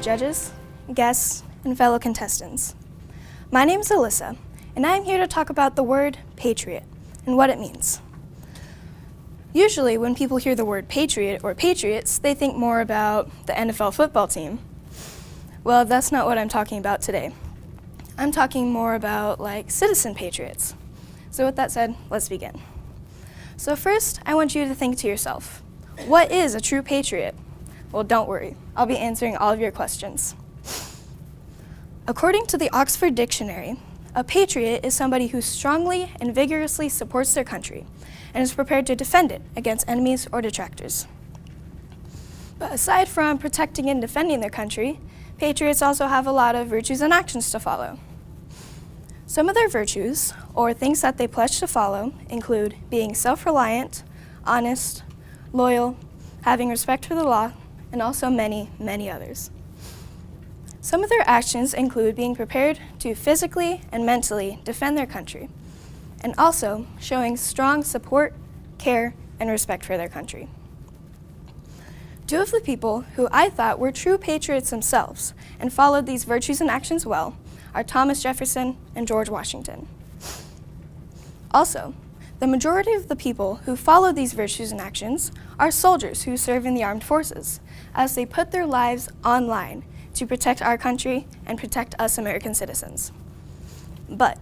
Judges, guests, and fellow contestants. My name is Alyssa, and I am here to talk about the word patriot and what it means. Usually when people hear the word patriot or patriots, they think more about the NFL football team. Well, that's not what I'm talking about today. I'm talking more about like citizen patriots. So with that said, let's begin. So first, I want you to think to yourself, what is a true patriot? Well, don't worry, I'll be answering all of your questions. According to the Oxford Dictionary, a patriot is somebody who strongly and vigorously supports their country and is prepared to defend it against enemies or detractors. But aside from protecting and defending their country, patriots also have a lot of virtues and actions to follow. Some of their virtues, or things that they pledge to follow, include being self-reliant, honest, loyal, having respect for the law, and also many, many others. Some of their actions include being prepared to physically and mentally defend their country, and also showing strong support, care, and respect for their country. Two of the people who I thought were true patriots themselves and followed these virtues and actions well are Thomas Jefferson and George Washington. Also, the majority of the people who follow these virtues and actions are soldiers who serve in the armed forces, as they put their lives on line to protect our country and protect us American citizens. But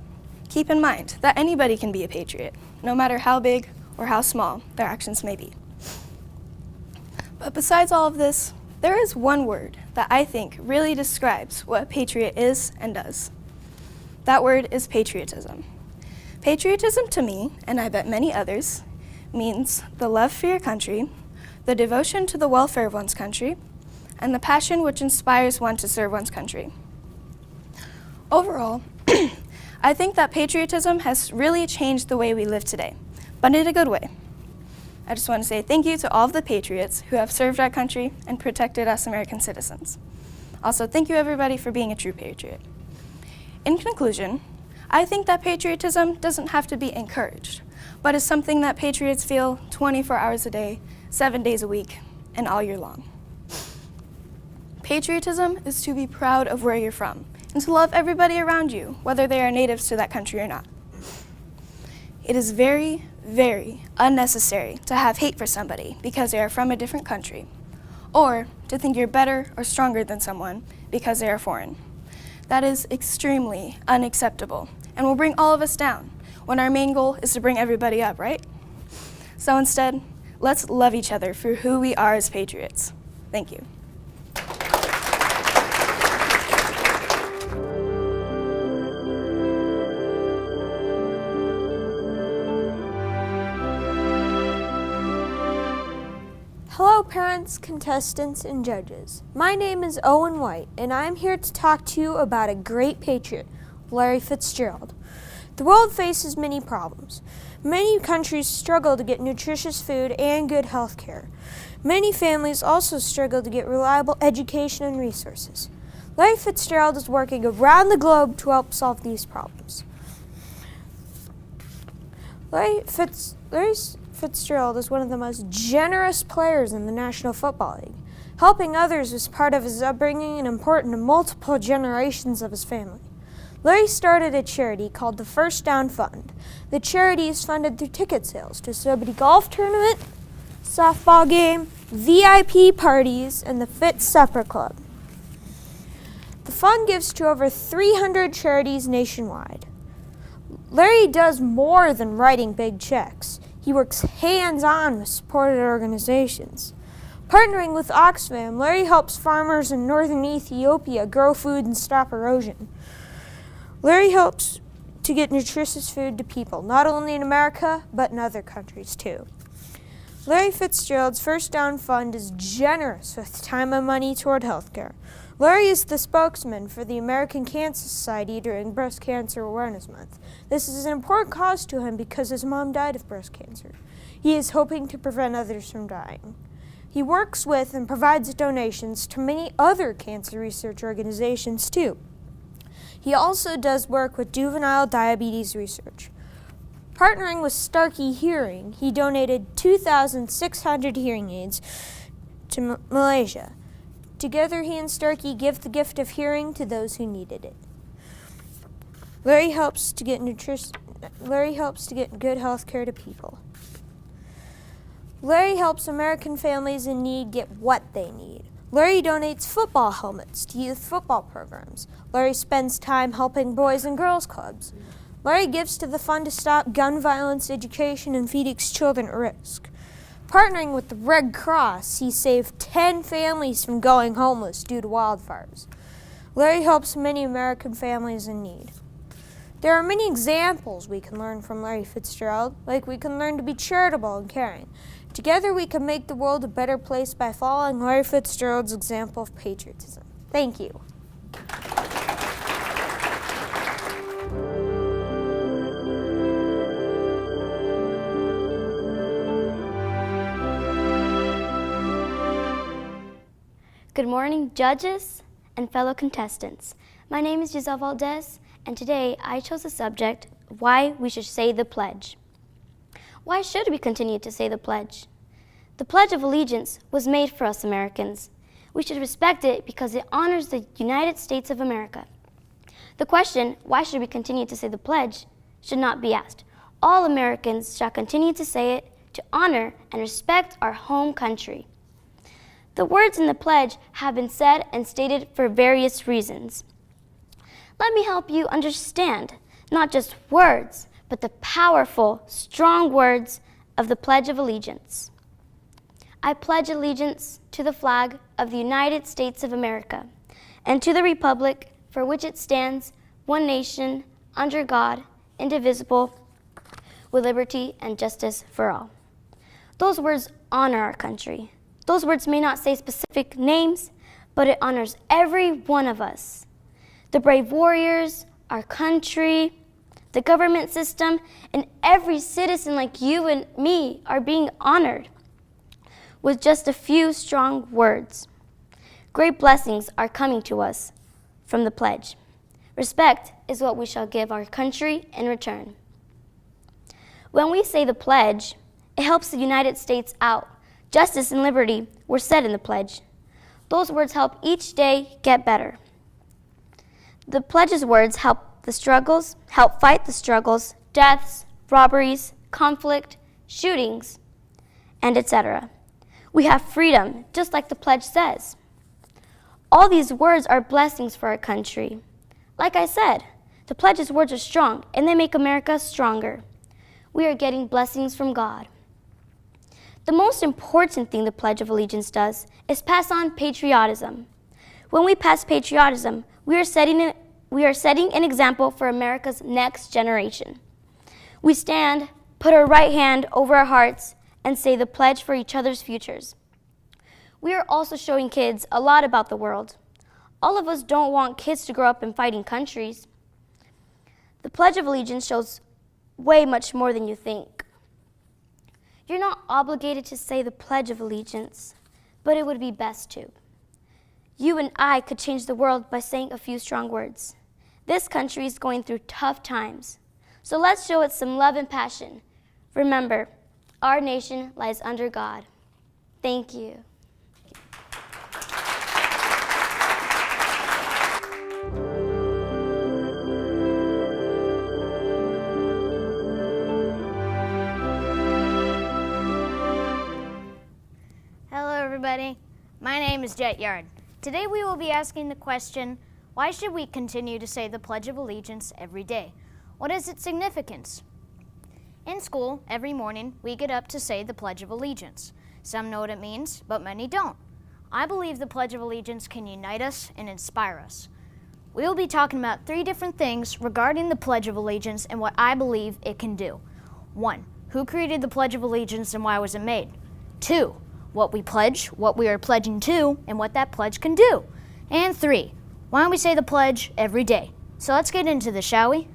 keep in mind that anybody can be a patriot, no matter how big or how small their actions may be. But besides all of this, there is one word that I think really describes what a patriot is and does. That word is patriotism. Patriotism to me, and I bet many others, means the love for your country, the devotion to the welfare of one's country, and the passion which inspires one to serve one's country. Overall, I think that patriotism has really changed the way we live today, but in a good way. I just want to say thank you to all of the patriots who have served our country and protected us American citizens. Also, thank you everybody for being a true patriot. In conclusion, I think that patriotism doesn't have to be encouraged, but is something that patriots feel 24 hours a day, 7 days a week, and all year long. Patriotism is to be proud of where you're from and to love everybody around you, whether they are natives to that country or not. It is very, very unnecessary to have hate for somebody because they are from a different country, or to think you're better or stronger than someone because they are foreign. That is extremely unacceptable and will bring all of us down when our main goal is to bring everybody up, right? So instead, let's love each other for who we are as patriots. Thank you. Hello parents, contestants, and judges. My name is Owen White, and I am here to talk to you about a great patriot, Larry Fitzgerald. The world faces many problems. Many countries struggle to get nutritious food and good health care. Many families also struggle to get reliable education and resources. Larry Fitzgerald is working around the globe to help solve these problems. Larry Fitzgerald is one of the most generous players in the National Football League. Helping others was part of his upbringing and important to multiple generations of his family. Larry started a charity called the First Down Fund. The charity is funded through ticket sales to celebrity golf tournament, softball game, VIP parties, and the Fitz Supper Club. The fund gives to over 300 charities nationwide. Larry does more than writing big checks. He works hands-on with supported organizations. Partnering with Oxfam, Larry helps farmers in northern Ethiopia grow food and stop erosion. Larry helps to get nutritious food to people, not only in America, but in other countries too. Larry Fitzgerald's First Down Fund is generous with time and money toward healthcare. Larry is the spokesman for the American Cancer Society during Breast Cancer Awareness Month. This is an important cause to him because his mom died of breast cancer. He is hoping to prevent others from dying. He works with and provides donations to many other cancer research organizations too. He also does work with juvenile diabetes research. Partnering with Starkey Hearing, he donated 2,600 hearing aids to Malaysia. Together, he and Starkey give the gift of hearing to those who needed it. Larry helps to get good health care to people. Larry helps American families in need get what they need. Larry donates football helmets to youth football programs. Larry spends time helping boys and girls clubs. Larry gives to the Fund to Stop Gun Violence Education and Phoenix Children at Risk. Partnering with the Red Cross, he saved 10 families from going homeless due to wildfires. Larry helps many American families in need. There are many examples we can learn from Larry Fitzgerald, like we can learn to be charitable and caring. Together we can make the world a better place by following Larry Fitzgerald's example of patriotism. Thank you. Good morning, judges and fellow contestants. My name is Giselle Valdez, and today I chose the subject, why we should say the pledge. Why should we continue to say the pledge? The Pledge of Allegiance was made for us Americans. We should respect it because it honors the United States of America. The question, why should we continue to say the pledge, should not be asked. All Americans shall continue to say it to honor and respect our home country. The words in the pledge have been said and stated for various reasons. Let me help you understand not just words, but the powerful, strong words of the Pledge of Allegiance. I pledge allegiance to the flag of the United States of America and to the republic for which it stands, one nation, under God, indivisible, with liberty and justice for all. Those words honor our country. Those words may not say specific names, but it honors every one of us. The brave warriors, our country, the government system, and every citizen like you and me are being honored with just a few strong words. Great blessings are coming to us from the pledge. Respect is what we shall give our country in return. When we say the pledge, it helps the United States out. Justice and liberty were said in the pledge. Those words help each day get better. The pledge's words help fight the struggles, deaths, robberies, conflict, shootings, and etc. We have freedom, just like the pledge says. All these words are blessings for our country. Like I said, the pledge's words are strong, and they make America stronger. We are getting blessings from God. The most important thing the Pledge of Allegiance does is pass on patriotism. When we pass patriotism, we are setting an example for America's next generation. We stand, put our right hand over our hearts, and say the pledge for each other's futures. We are also showing kids a lot about the world. All of us don't want kids to grow up in fighting countries. The Pledge of Allegiance shows way much more than you think. You're not obligated to say the Pledge of Allegiance, but it would be best to. You and I could change the world by saying a few strong words. This country is going through tough times, so let's show it some love and passion. Remember, our nation lies under God. Thank you. Everybody. My name is Jet Yard. Today we will be asking the question, why should we continue to say the Pledge of Allegiance every day? What is its significance? In school, every morning, we get up to say the Pledge of Allegiance. Some know what it means, but many don't. I believe the Pledge of Allegiance can unite us and inspire us. We will be talking about 3 different things regarding the Pledge of Allegiance and what I believe it can do. 1. Who created the Pledge of Allegiance and why was it made? 2. What we pledge, what we are pledging to, and what that pledge can do. And 3, why don't we say the pledge every day? So let's get into this, shall we?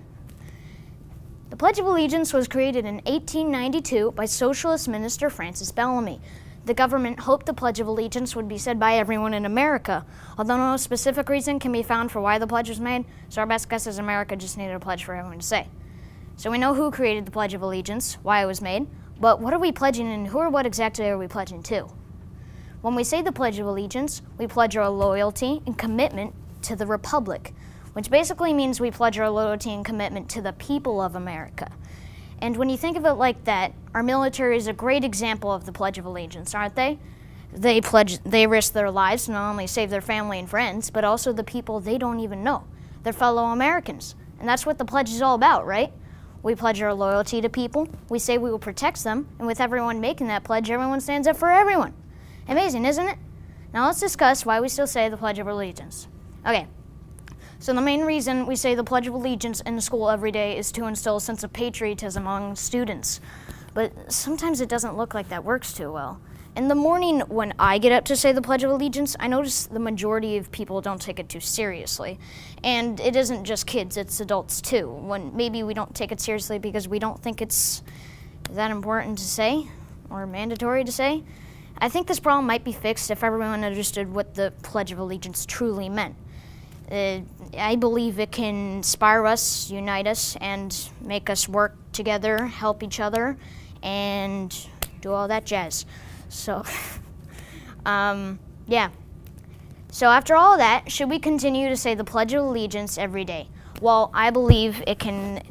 The Pledge of Allegiance was created in 1892 by Socialist Minister Francis Bellamy. The government hoped the Pledge of Allegiance would be said by everyone in America, although no specific reason can be found for why the pledge was made, so our best guess is America just needed a pledge for everyone to say. So we know who created the Pledge of Allegiance, why it was made, but what are we pledging and who or what exactly are we pledging to? When we say the Pledge of Allegiance, we pledge our loyalty and commitment to the Republic, which basically means we pledge our loyalty and commitment to the people of America. And when you think of it like that, our military is a great example of the Pledge of Allegiance, aren't they? They risk their lives to not only save their family and friends, but also the people they don't even know, their fellow Americans. And that's what the pledge is all about, right? We pledge our loyalty to people, we say we will protect them, and with everyone making that pledge, everyone stands up for everyone. Amazing, isn't it? Now let's discuss why we still say the Pledge of Allegiance. Okay. So the main reason we say the Pledge of Allegiance in school every day is to instill a sense of patriotism among students. But sometimes it doesn't look like that works too well. In the morning when I get up to say the Pledge of Allegiance, I notice the majority of people don't take it too seriously. And it isn't just kids, it's adults too. When maybe we don't take it seriously because we don't think it's that important to say or mandatory to say. I think this problem might be fixed if everyone understood what the Pledge of Allegiance truly meant. I believe it can inspire us, unite us, and make us work together, help each other, and do all that jazz. So, yeah. So after all that, should we continue to say the Pledge of Allegiance every day? Well, I believe it can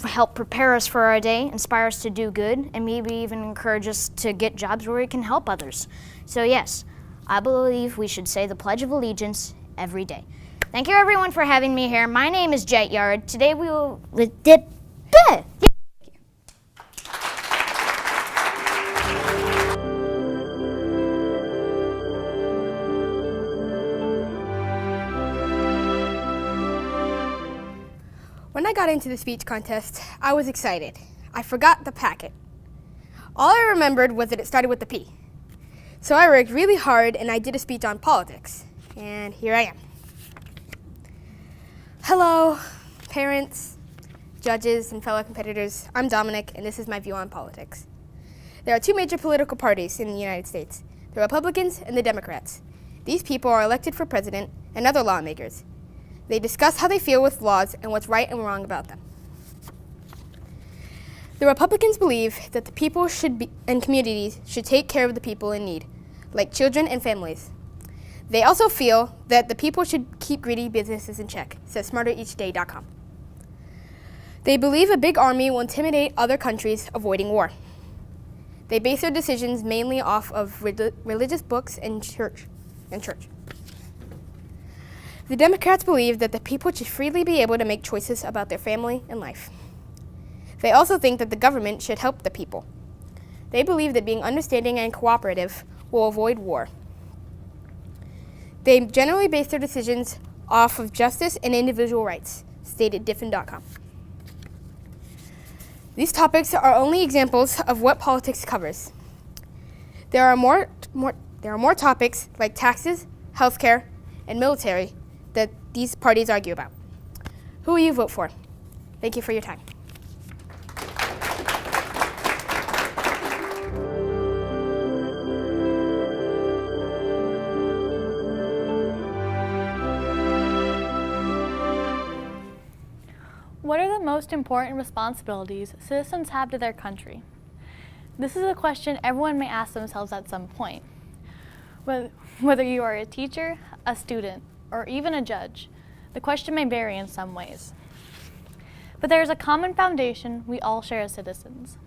help prepare us for our day, inspire us to do good, and maybe even encourage us to get jobs where we can help others. So yes, I believe we should say the Pledge of Allegiance every day. Thank you everyone for having me here. My name is Jet Yard. Today we will... When I got into the speech contest, I was excited. I forgot the packet. All I remembered was that it started with the P. So I worked really hard and I did a speech on politics. And here I am. Hello, parents, judges, and fellow competitors. I'm Dominic, and this is my view on politics. There are two major political parties in the United States, the Republicans and the Democrats. These people are elected for president and other lawmakers. They discuss how they feel with laws and what's right and wrong about them. The Republicans believe that the people and communities should take care of the people in need, like children and families. They also feel that the people should keep greedy businesses in check, says SmarterEachDay.com. They believe a big army will intimidate other countries avoiding war. They base their decisions mainly off of religious books and church. The Democrats believe that the people should freely be able to make choices about their family and life. They also think that the government should help the people. They believe that being understanding and cooperative will avoid war. They generally base their decisions off of justice and individual rights, stated Diffin.com. These topics are only examples of what politics covers. There are more topics like taxes, healthcare, and military that these parties argue about. Who will you vote for? Thank you for your time. What are the most important responsibilities citizens have to their country? This is a question everyone may ask themselves at some point. Whether you are a teacher, a student, or even a judge, the question may vary in some ways. But there is a common foundation we all share as citizens.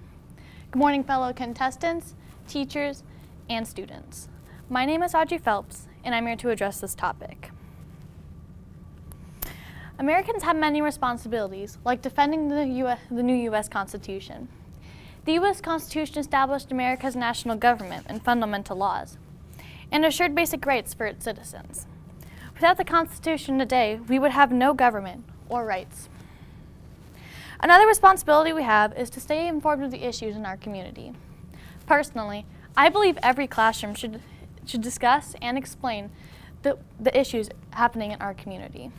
Good morning, fellow contestants, teachers, and students. My name is Audrey Phelps, and I'm here to address this topic. Americans have many responsibilities, like defending the new U.S. Constitution. The U.S. Constitution established America's national government and fundamental laws, and assured basic rights for its citizens. Without the Constitution today, we would have no government or rights. Another responsibility we have is to stay informed of the issues in our community. Personally, I believe every classroom should discuss and explain the issues happening in our community.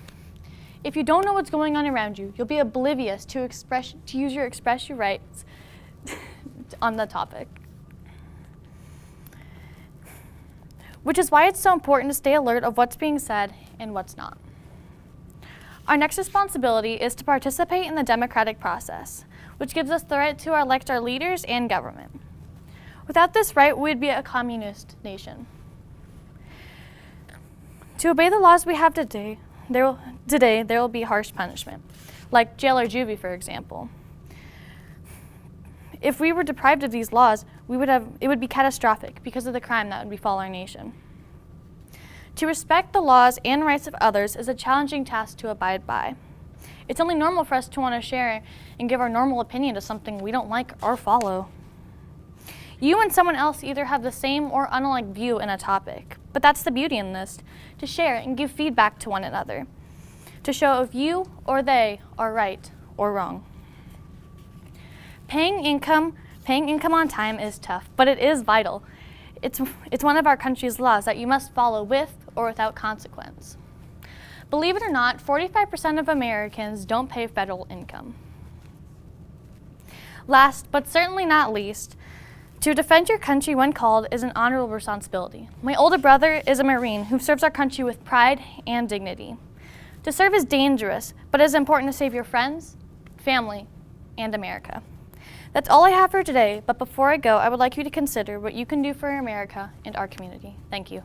If you don't know what's going on around you, you'll be oblivious to use your express your rights on the topic. Which is why it's so important to stay alert of what's being said and what's not. Our next responsibility is to participate in the democratic process, which gives us the right to elect our leaders and government. Without this right, we'd be a communist nation. To obey the laws we have today, there will be harsh punishment, like jail or juvie, for example. If we were deprived of these laws, it would be catastrophic because of the crime that would befall our nation. To respect the laws and rights of others is a challenging task to abide by. It's only normal for us to want to share and give our normal opinion to something we don't like or follow. You and someone else either have the same or unlike view in a topic, but that's the beauty in this, to share and give feedback to one another, to show if you or they are right or wrong. Paying income on time is tough, but it is vital. It's one of our country's laws that you must follow with or without consequence. Believe it or not, 45% of Americans don't pay federal income. Last, but certainly not least, to defend your country when called is an honorable responsibility. My older brother is a Marine who serves our country with pride and dignity. To serve is dangerous, but it is important to save your friends, family, and America. That's all I have for today, but before I go, I would like you to consider what you can do for America and our community. Thank you.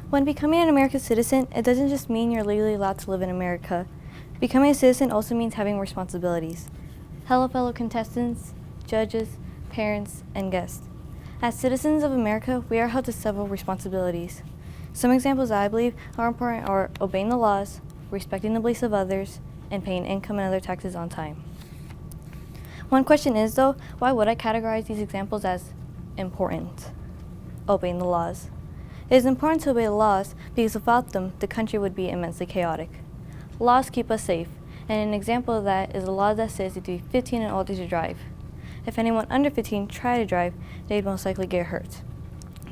When becoming an American citizen, it doesn't just mean you're legally allowed to live in America. Becoming a citizen also means having responsibilities. Hello, fellow contestants, judges, parents, and guests. As citizens of America, we are held to several responsibilities. Some examples that I believe are important are obeying the laws, respecting the beliefs of others, and paying income and other taxes on time. One question is, though, why would I categorize these examples as important? Obeying the laws. It is important to obey the laws because without them, the country would be immensely chaotic. Laws keep us safe, and an example of that is a law that says you have to be 15 and older to drive. If anyone under 15 try to drive, they'd most likely get hurt.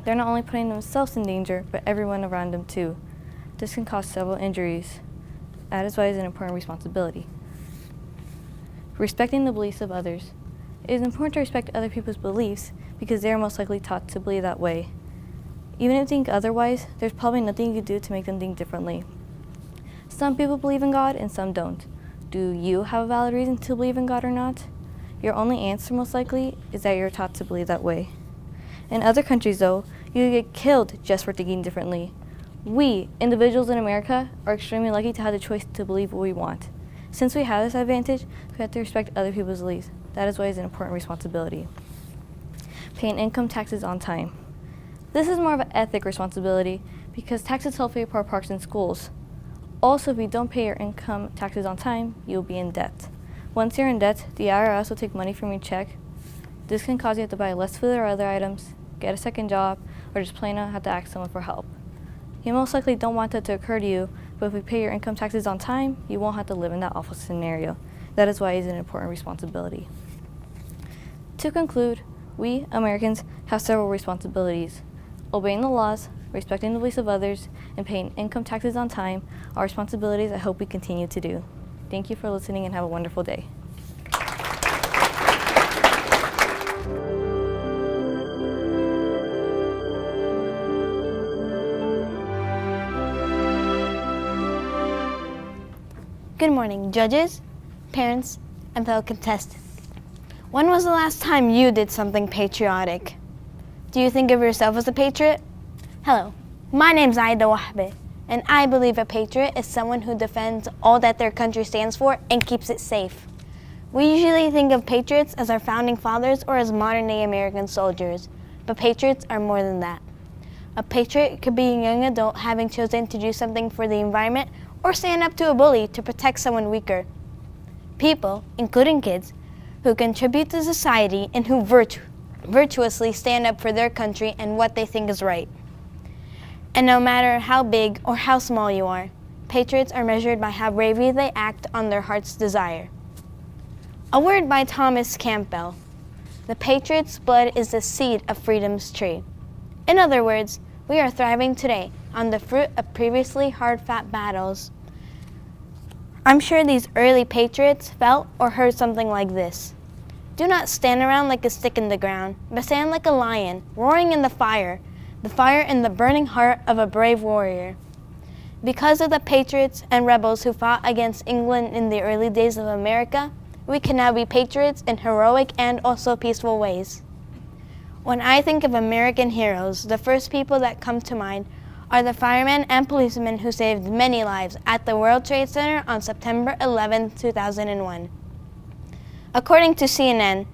They're not only putting themselves in danger, but everyone around them too. This can cause several injuries. That is why it is an important responsibility. Respecting the beliefs of others. It is important to respect other people's beliefs because they are most likely taught to believe that way. Even if they think otherwise, there's probably nothing you can do to make them think differently. Some people believe in God and some don't. Do you have a valid reason to believe in God or not? Your only answer most likely is that you're taught to believe that way. In other countries though, you get killed just for thinking differently. We, individuals in America, are extremely lucky to have the choice to believe what we want. Since we have this advantage, we have to respect other people's beliefs. That is why it's an important responsibility. Paying income taxes on time. This is more of an ethic responsibility because taxes help pay for our parks and schools. Also, if you don't pay your income taxes on time, you'll be in debt. Once you're in debt, the IRS will take money from your check. This can cause you to buy less food or other items, get a second job, or just plain out have to ask someone for help. You most likely don't want that to occur to you, but if you pay your income taxes on time, you won't have to live in that awful scenario. That is why it is an important responsibility. To conclude, we, Americans, have several responsibilities. Obeying the laws, respecting the beliefs of others, and paying income taxes on time are responsibilities I hope we continue to do. Thank you for listening and have a wonderful day. Good morning, judges, parents, and fellow contestants. When was the last time you did something patriotic? Do you think of yourself as a patriot? Hello, my name's Aida Wahbeh, and I believe a patriot is someone who defends all that their country stands for and keeps it safe. We usually think of patriots as our founding fathers or as modern-day American soldiers, but patriots are more than that. A patriot could be a young adult having chosen to do something for the environment or stand up to a bully to protect someone weaker. People, including kids, who contribute to society and who virtuously stand up for their country and what they think is right. And no matter how big or how small you are, patriots are measured by how bravely they act on their heart's desire. A word by Thomas Campbell. The patriot's blood is the seed of freedom's tree. In other words, we are thriving today on the fruit of previously hard-fought battles. I'm sure these early patriots felt or heard something like this. Do not stand around like a stick in the ground, but stand like a lion, roaring in the fire in the burning heart of a brave warrior. Because of the patriots and rebels who fought against England in the early days of America, we can now be patriots in heroic and also peaceful ways. When I think of American heroes, the first people that come to mind are the firemen and policemen who saved many lives at the World Trade Center on September 11, 2001. According to CNN,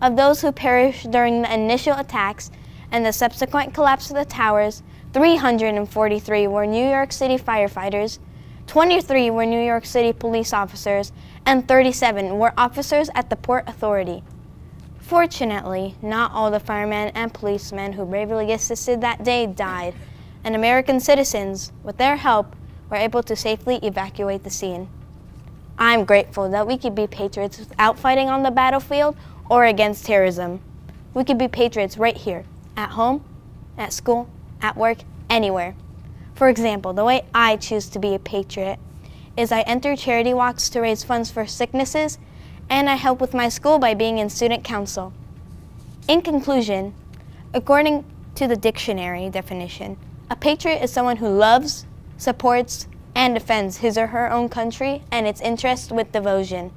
of those who perished during the initial attacks and the subsequent collapse of the towers, 343 were New York City firefighters, 23 were New York City police officers, and 37 were officers at the Port Authority. Fortunately, not all the firemen and policemen who bravely assisted that day died, and American citizens, with their help, were able to safely evacuate the scene. I'm grateful that we could be patriots without fighting on the battlefield or against terrorism. We could be patriots right here, at home, at school, at work, anywhere. For example, the way I choose to be a patriot is I enter charity walks to raise funds for sicknesses, and I help with my school by being in student council. In conclusion, according to the dictionary definition, a patriot is someone who loves, supports, and defends his or her own country and its interests with devotion.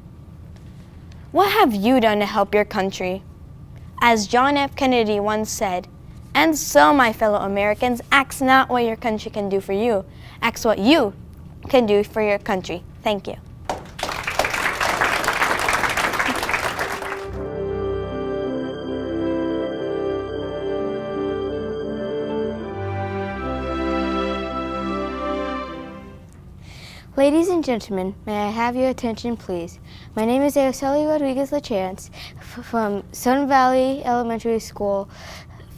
What have you done to help your country? As John F. Kennedy once said, and so, my fellow Americans, ask not what your country can do for you, ask what you can do for your country. Thank you. Ladies and gentlemen, may I have your attention, please? My name is Araceli Lachance from Sun Valley Elementary School,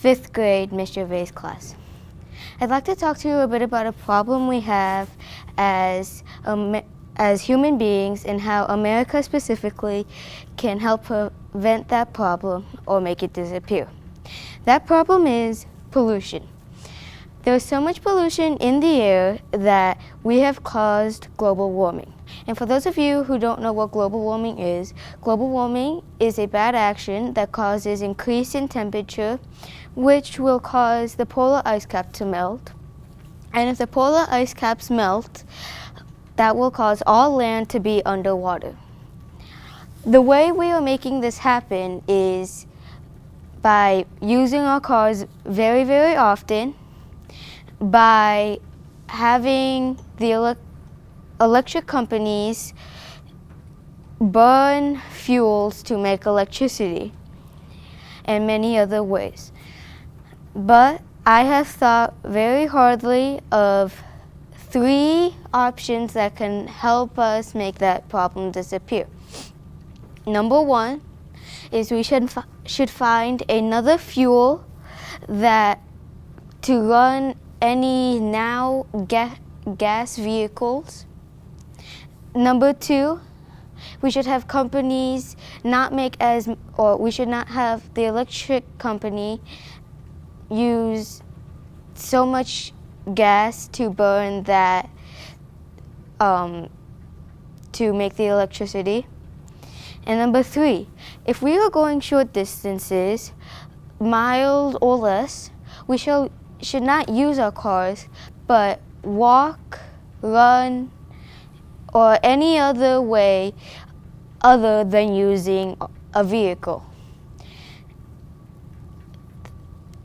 5th grade, Miss Gervais class. I'd like to talk to you a bit about a problem we have as human beings and how America specifically can help prevent that problem or make it disappear. That problem is pollution. There's so much pollution in the air that we have caused global warming. And for those of you who don't know what global warming is a bad action that causes increase in temperature, which will cause the polar ice cap to melt. And if the polar ice caps melt, that will cause all land to be underwater. The way we are making this happen is by using our cars very, very often, by having the electric companies burn fuels to make electricity, and many other ways. But I have thought very hardly of 3 options that can help us make that problem disappear. Number 1 is we should find another fuel that to run any now gas vehicles. Number 2, we should have companies we should not have the electric company use so much gas to burn that to make the electricity. And number 3, if we are going short distances, miles or less, we should not use our cars, but walk, run, or any other way other than using a vehicle.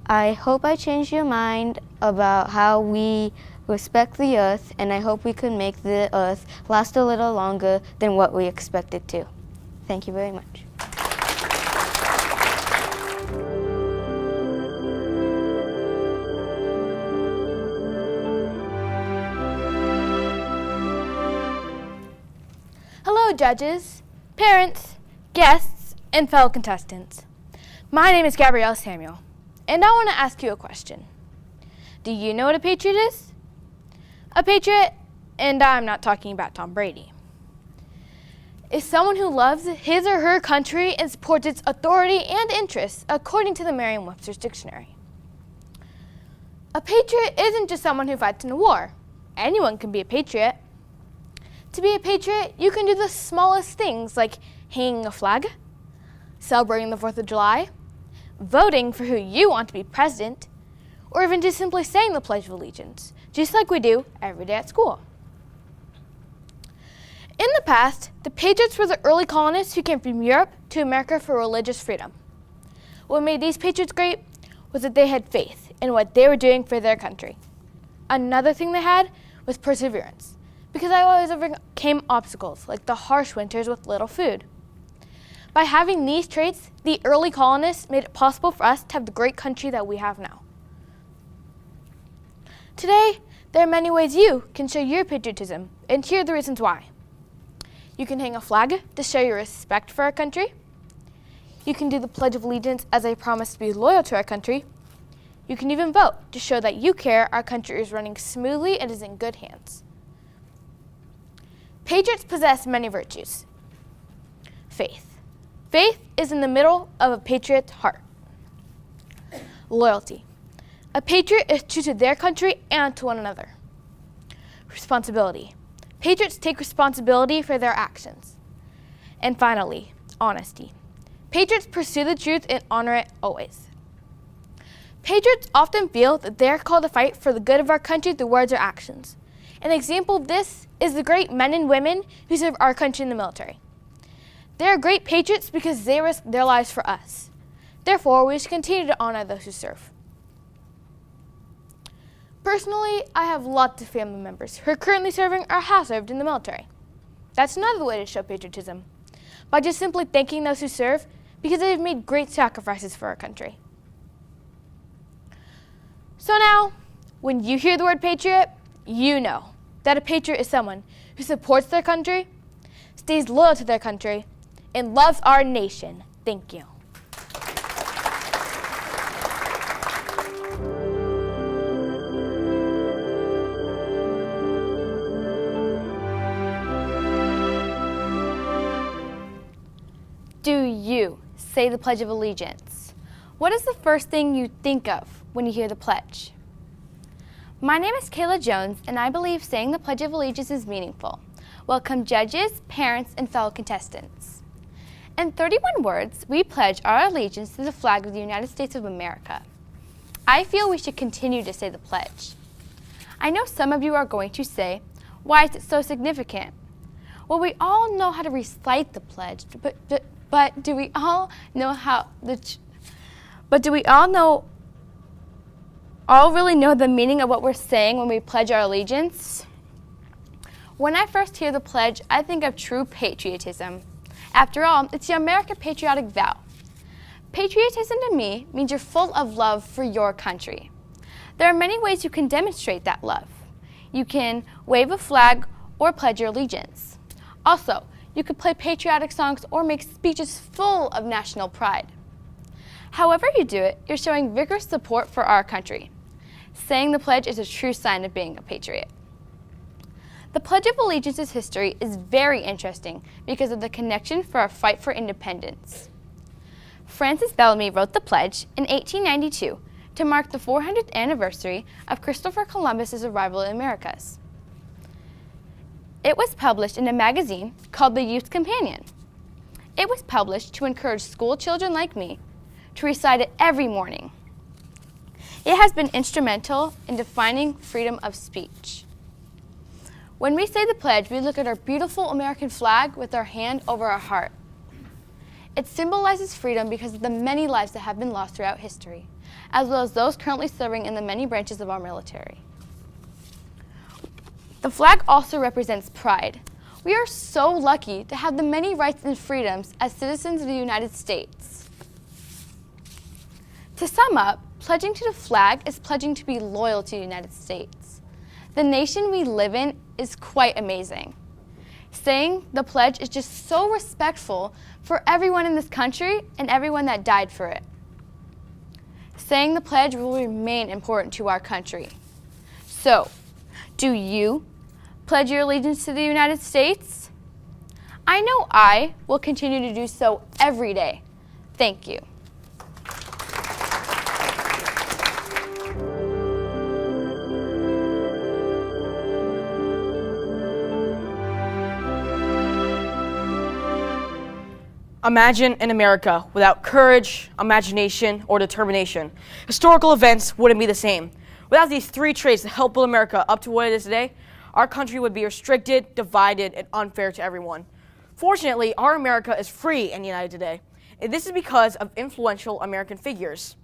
I hope I changed your mind about how we respect the earth, and I hope we can make the earth last a little longer than what we expect it to. Thank you very much. Hello, judges, parents, guests, and fellow contestants. My name is Gabrielle Samuel, and I want to ask you a question. Do you know what a patriot is? A patriot and I'm not talking about Tom Brady, is someone who loves his or her country and supports its authority and interests, according to the Merriam-Webster's dictionary. A patriot isn't just someone who fights in a war. Anyone can be a patriot. To be a patriot, you can do the smallest things like hanging a flag, celebrating the 4th of July, voting for who you want to be president, or even just simply saying the Pledge of Allegiance, just like we do every day at school. In the past, the Patriots were the early colonists who came from Europe to America for religious freedom. What made these Patriots great was that they had faith in what they were doing for their country. Another thing they had was perseverance, because they always overcame obstacles like the harsh winters with little food. By having these traits, the early colonists made it possible for us to have the great country that we have now. Today, there are many ways you can show your patriotism, and here are the reasons why. You can hang a flag to show your respect for our country. You can do the Pledge of Allegiance as a promise to be loyal to our country. You can even vote to show that you care our country is running smoothly and is in good hands. Patriots possess many virtues. Faith. Faith is in the middle of a patriot's heart. Loyalty. A patriot is true to their country and to one another. Responsibility. Patriots take responsibility for their actions. And finally, honesty. Patriots pursue the truth and honor it always. Patriots often feel that they are called to fight for the good of our country through words or actions. An example of this is the great men and women who serve our country in the military. They are great patriots because they risk their lives for us. Therefore, we should continue to honor those who serve. Personally, I have lots of family members who are currently serving or have served in the military. That's another way to show patriotism, by just simply thanking those who serve because they have made great sacrifices for our country. So now, when you hear the word patriot, you know that a patriot is someone who supports their country, stays loyal to their country, and loves our nation. Thank you. Do you say the Pledge of Allegiance? What is the first thing you think of when you hear the pledge? My name is Kayla Jones, and I believe saying the Pledge of Allegiance is meaningful. Welcome judges, parents, and fellow contestants. In 31 words, we pledge our allegiance to the flag of the United States of America. I feel we should continue to say the pledge. I know some of you are going to say, why is it so significant? Well, we all know how to recite the pledge, but do we all really know the meaning of what we're saying when we pledge our allegiance? When I first hear the pledge, I think of true patriotism. After all, it's the American patriotic vow. Patriotism to me means you're full of love for your country. There are many ways you can demonstrate that love. You can wave a flag or pledge your allegiance. Also, you could play patriotic songs or make speeches full of national pride. However you do it, you're showing vigorous support for our country. Saying the pledge is a true sign of being a patriot. The Pledge of Allegiance's history is very interesting because of the connection for our fight for independence. Francis Bellamy wrote the pledge in 1892 to mark the 400th anniversary of Christopher Columbus's arrival in the Americas. It was published in a magazine called The Youth's Companion. It was published to encourage school children like me to recite it every morning. It has been instrumental in defining freedom of speech. When we say the pledge, we look at our beautiful American flag with our hand over our heart. It symbolizes freedom because of the many lives that have been lost throughout history, as well as those currently serving in the many branches of our military. The flag also represents pride. We are so lucky to have the many rights and freedoms as citizens of the United States. To sum up, pledging to the flag is pledging to be loyal to the United States. The nation we live in is quite amazing. Saying the pledge is just so respectful for everyone in this country and everyone that died for it. Saying the pledge will remain important to our country. So, do you pledge your allegiance to the United States? I know I will continue to do so every day. Thank you. Imagine an America without courage, imagination, or determination. Historical events wouldn't be the same. Without these three traits that help build America up to what it is today, our country would be restricted, divided, and unfair to everyone. Fortunately, our America is free and united today, and this is because of influential American figures.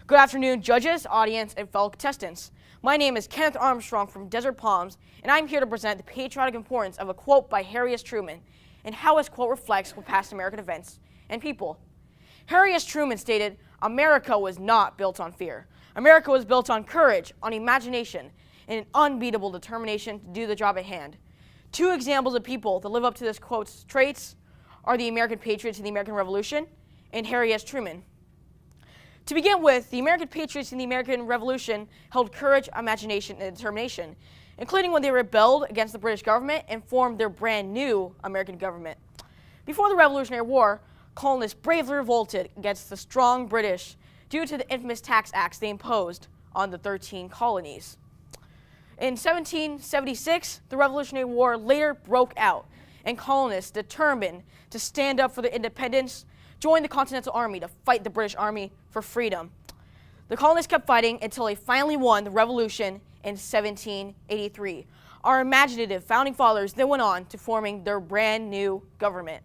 Good afternoon, judges, audience, and fellow contestants. My name is Kenneth Armstrong from Desert Palms, and I'm here to present the patriotic importance of a quote by Harry S. Truman, and how his quote reflects what past American events and people. Harry S. Truman stated, "America was not built on fear. America was built on courage, on imagination, and an unbeatable determination to do the job at hand." Two examples of people that live up to this quote's traits are the American patriots in the American Revolution and Harry S. Truman. To begin with, the American patriots in the American Revolution held courage, imagination, and determination, including when they rebelled against the British government and formed their brand new American government. Before the Revolutionary War, colonists bravely revolted against the strong British due to the infamous tax acts they imposed on the 13 colonies. In 1776, the Revolutionary War later broke out, and colonists, determined to stand up for their independence, joined the Continental Army to fight the British Army for freedom. The colonists kept fighting until they finally won the Revolution in 1783. Our imaginative founding fathers then went on to forming their brand new government.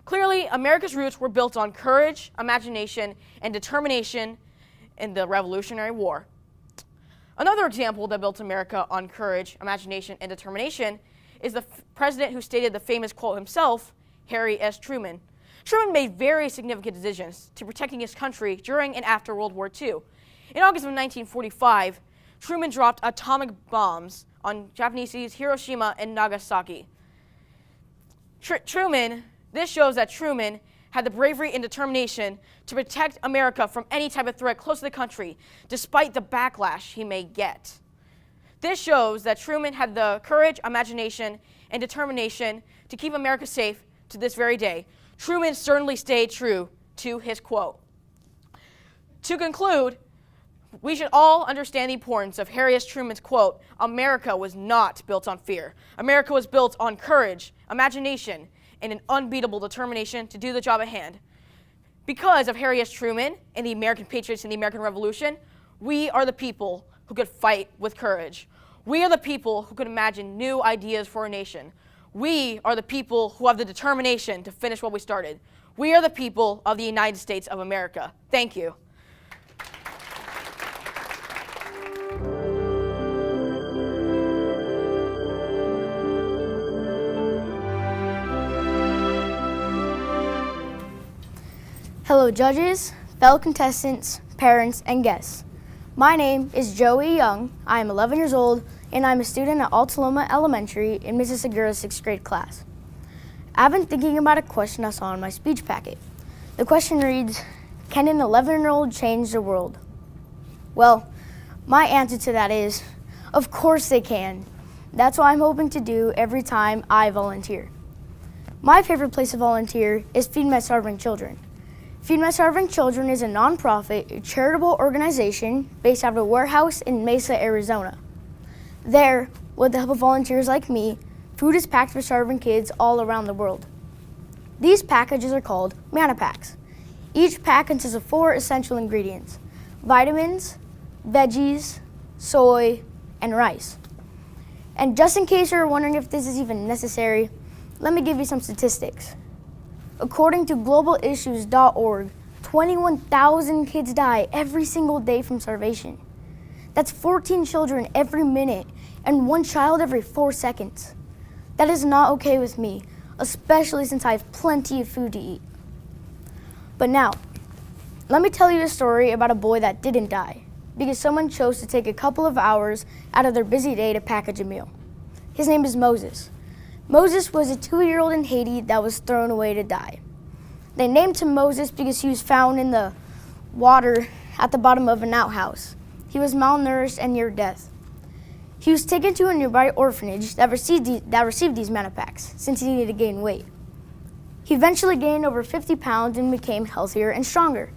Clearly, America's roots were built on courage, imagination, and determination in the Revolutionary War. Another example that built America on courage, imagination, and determination is the president who stated the famous quote himself, Harry S. Truman. Truman made very significant decisions to protecting his country during and after World War II. In August of 1945, Truman dropped atomic bombs on Japanese cities Hiroshima and Nagasaki. This shows that Truman had the bravery and determination to protect America from any type of threat close to the country, despite the backlash he may get. This shows that Truman had the courage, imagination, and determination to keep America safe to this very day. Truman certainly stayed true to his quote. To conclude, we should all understand the importance of Harry S. Truman's quote, "America was not built on fear. America was built on courage, imagination, and an unbeatable determination to do the job at hand." Because of Harry S. Truman and the American patriots in the American Revolution, we are the people who could fight with courage. We are the people who could imagine new ideas for our nation. We are the people who have the determination to finish what we started. We are the people of the United States of America. Thank you. Hello judges, fellow contestants, parents, and guests. My name is Joey Young. I am 11 years old, and I'm a student at Altaloma Elementary in Mrs. Segura's 6th grade class. I've been thinking about a question I saw in my speech packet. The question reads, can an 11-year-old change the world? Well, my answer to that is, of course they can. That's what I'm hoping to do every time I volunteer. My favorite place to volunteer is Feed My Starving Children. Feed My Starving Children is a nonprofit, charitable organization based out of a warehouse in Mesa, Arizona. There, with the help of volunteers like me, food is packed for starving kids all around the world. These packages are called Manna Packs. Each pack consists of 4 essential ingredients: vitamins, veggies, soy, and rice. And just in case you're wondering if this is even necessary, let me give you some statistics. According to globalissues.org, 21,000 kids die every single day from starvation. That's 14 children every minute and 1 child every 4 seconds. That is not okay with me, especially since I have plenty of food to eat. But now, let me tell you a story about a boy that didn't die because someone chose to take a couple of hours out of their busy day to package a meal. His name is Moses. Moses was a 2-year-old in Haiti that was thrown away to die. They named him Moses because he was found in the water at the bottom of an outhouse. He was malnourished and near death. He was taken to a nearby orphanage that received these Menopacks since he needed to gain weight. He eventually gained over 50 pounds and became healthier and stronger.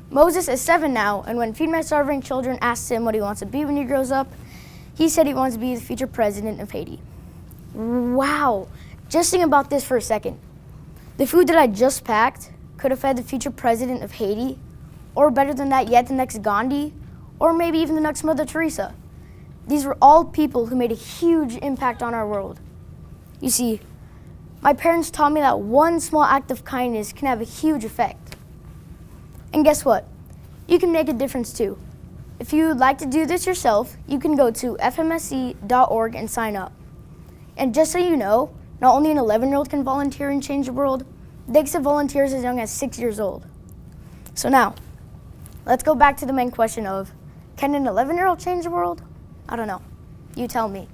Moses is 7 now, and when Feed My Starving Children asked him what he wants to be when he grows up, he said he wants to be the future president of Haiti. Wow, just think about this for a second. The food that I just packed could have fed the future president of Haiti, or better than that yet, the next Gandhi, or maybe even the next Mother Teresa. These were all people who made a huge impact on our world. You see, my parents taught me that one small act of kindness can have a huge effect. And guess what? You can make a difference too. If you would like to do this yourself, you can go to fmsc.org and sign up. And just so you know, not only an 11-year-old can volunteer and change the world, they accept volunteers as young as 6 years old. So now, let's go back to the main question of, can an 11-year-old change the world? I don't know. You tell me.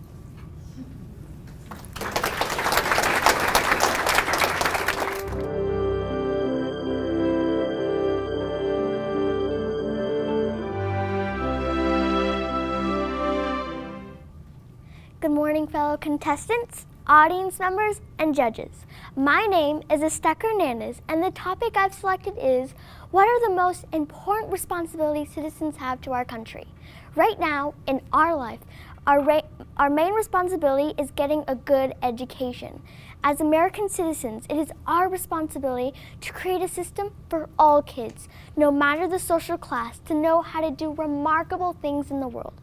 Good morning, fellow contestants, audience members, and judges. My name is Esther Hernandez, and the topic I've selected is, what are the most important responsibilities citizens have to our country? Right now, in our life, our main responsibility is getting a good education. As American citizens, it is our responsibility to create a system for all kids, no matter the social class, to know how to do remarkable things in the world.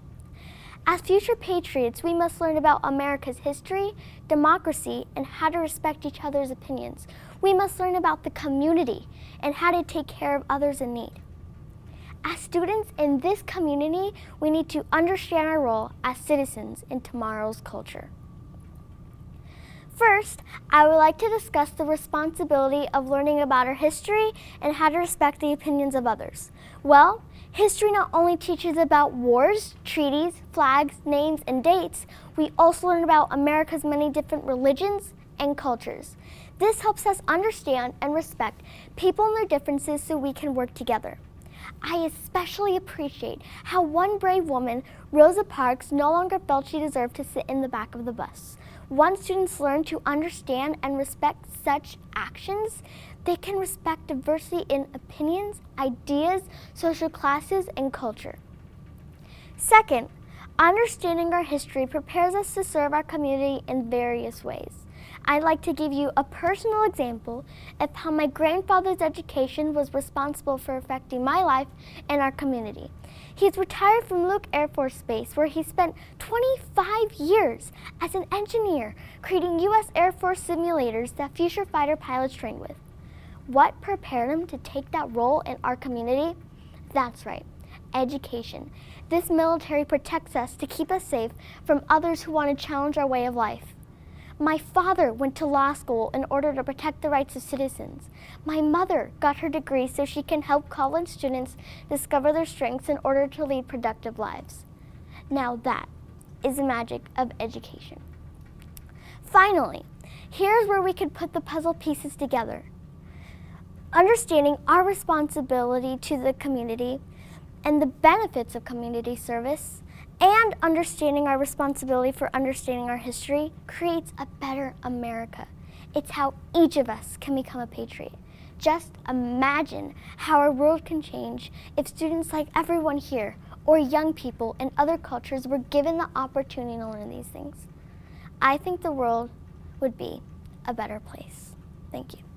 As future patriots, we must learn about America's history, democracy, and how to respect each other's opinions. We must learn about the community and how to take care of others in need. As students in this community, we need to understand our role as citizens in tomorrow's culture. First, I would like to discuss the responsibility of learning about our history and how to respect the opinions of others. Well, history not only teaches about wars, treaties, flags, names, and dates, we also learn about America's many different religions and cultures. This helps us understand and respect people and their differences so we can work together. I especially appreciate how one brave woman, Rosa Parks, no longer felt she deserved to sit in the back of the bus. Once students learn to understand and respect such actions, they can respect diversity in opinions, ideas, social classes, and culture. Second, understanding our history prepares us to serve our community in various ways. I'd like to give you a personal example of how my grandfather's education was responsible for affecting my life and our community. He's retired from Luke Air Force Base, where he spent 25 years as an engineer creating U.S. Air Force simulators that future fighter pilots trained with. What prepared him to take that role in our community? That's right, education. This military protects us to keep us safe from others who want to challenge our way of life. My father went to law school in order to protect the rights of citizens. My mother got her degree so she can help college students discover their strengths in order to lead productive lives. Now that is the magic of education. Finally, here's where we could put the puzzle pieces together. Understanding our responsibility to the community and the benefits of community service, and understanding our responsibility for understanding our history creates a better America. It's how each of us can become a patriot. Just imagine how our world can change if students like everyone here, or young people in other cultures, were given the opportunity to learn these things. I think the world would be a better place. Thank you.